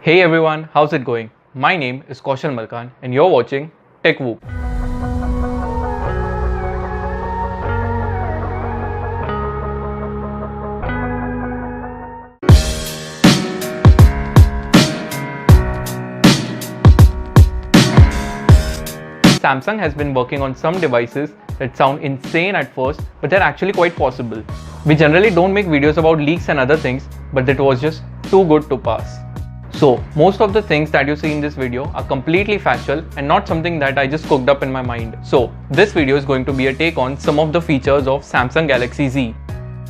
Hey everyone, how's it going? My name is Kaushal Malkan and you're watching TechWhoop. Samsung has been working on some devices that sound insane at first, but they're actually quite possible. We generally don't make videos about leaks and other things, but that was just too good to pass. So, most of the things that you see in this video are completely factual and not something that I just cooked up in my mind. So, this video is going to be a take on some of the features of Samsung Galaxy Z.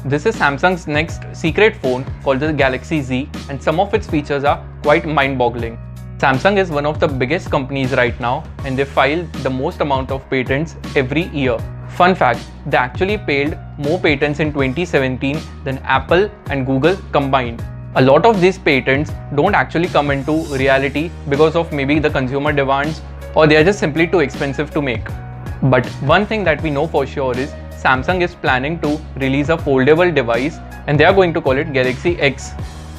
This is Samsung's next secret phone called the Galaxy Z, and some of its features are quite mind-boggling. Samsung is one of the biggest companies right now and they file the most amount of patents every year. Fun fact, they actually filed more patents in 2017 than Apple and Google combined. A lot of these patents don't actually come into reality because of maybe the consumer demands or they are just simply too expensive to make. But one thing that we know for sure is Samsung is planning to release a foldable device and they are going to call it Galaxy X.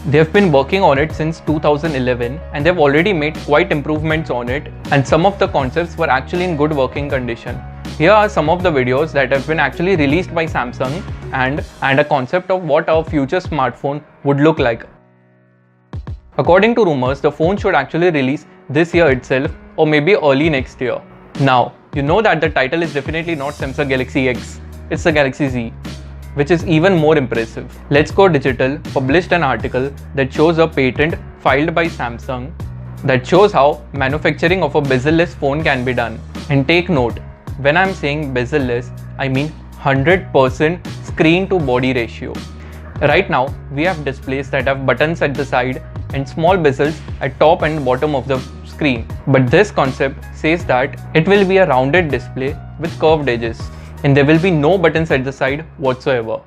They have been working on it since 2011 and they've already made quite improvements on it, and some of the concepts were actually in good working condition. Here are some of the videos that have been actually released by Samsung and a concept of what our future smartphone would look like. According to rumors, the phone should actually release this year itself or maybe early next year. Now, you know that the title is definitely not Samsung Galaxy X, it's the Galaxy Z, which is even more impressive. Let's Go Digital published an article that shows a patent filed by Samsung that shows how manufacturing of a bezel-less phone can be done. And take note, when I'm saying bezel-less, I mean 100% screen to body ratio. Right now, we have displays that have buttons at the side and small bezels at top and bottom of the screen. But this concept says that it will be a rounded display with curved edges and there will be no buttons at the side whatsoever.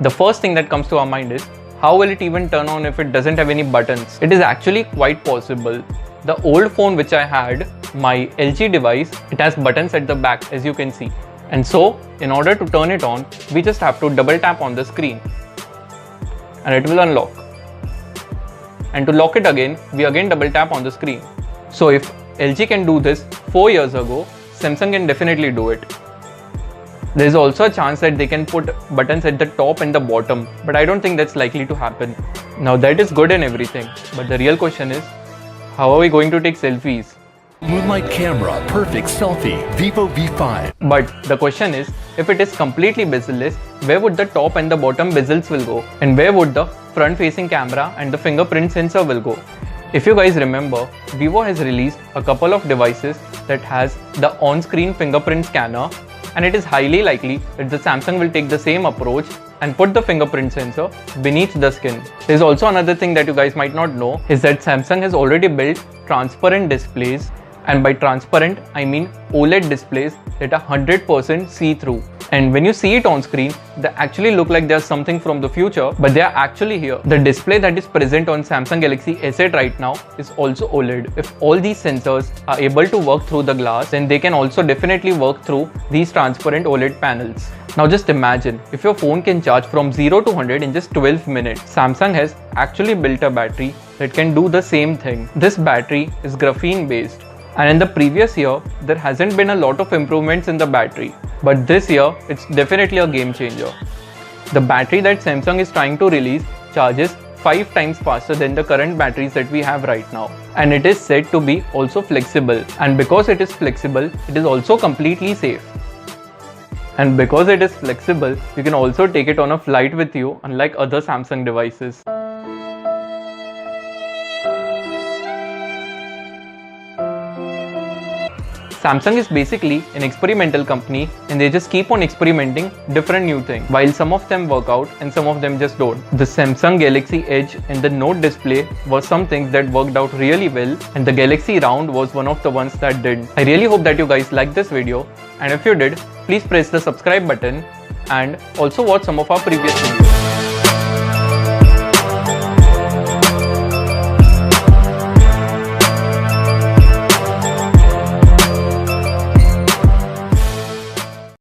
The first thing that comes to our mind is, how will it even turn on if it doesn't have any buttons? It is actually quite possible. The old phone which I had, my LG device, it has buttons at the back as you can see. And so, in order to turn it on, we just have to double tap on the screen and it will unlock. And to lock it again, we again double tap on the screen. So if LG can do this 4 years ago, Samsung can definitely do it. There is also a chance that they can put buttons at the top and the bottom, but I don't think that's likely to happen. Now that is good and everything, but the real question is, how are we going to take selfies? Moonlight camera, perfect selfie, Vivo V5. But the question is, if it is completely bezel-less, where would the top and the bottom bezels will go? And where would the front-facing camera and the fingerprint sensor will go? If you guys remember, Vivo has released a couple of devices that has the on-screen fingerprint scanner, and it is highly likely that the Samsung will take the same approach and put the fingerprint sensor beneath the skin. There's also another thing that you guys might not know is that Samsung has already built transparent displays, and by transparent I mean OLED displays that are 100% see-through. And when you see it on screen, they actually look like they are something from the future, but they are actually here. The display that is present on Samsung Galaxy S8 right now is also OLED. If all these sensors are able to work through the glass, then they can also definitely work through these transparent OLED panels. Now just imagine, if your phone can charge from 0 to 100 in just 12 minutes. Samsung has actually built a battery that can do the same thing. This battery is graphene based. And in the previous year, there hasn't been a lot of improvements in the battery. But this year, it's definitely a game changer. The battery that Samsung is trying to release charges 5 times faster than the current batteries that we have right now. And it is said to be also flexible. And because it is flexible, it is also completely safe. And because it is flexible, you can also take it on a flight with you, unlike other Samsung devices. Samsung is basically an experimental company and they just keep on experimenting different new things, while some of them work out and some of them just don't. The Samsung Galaxy Edge and the Note display were some things that worked out really well, and the Galaxy Round was one of the ones that didn't. I really hope that you guys liked this video, and if you did, please press the subscribe button and also watch some of our previous videos.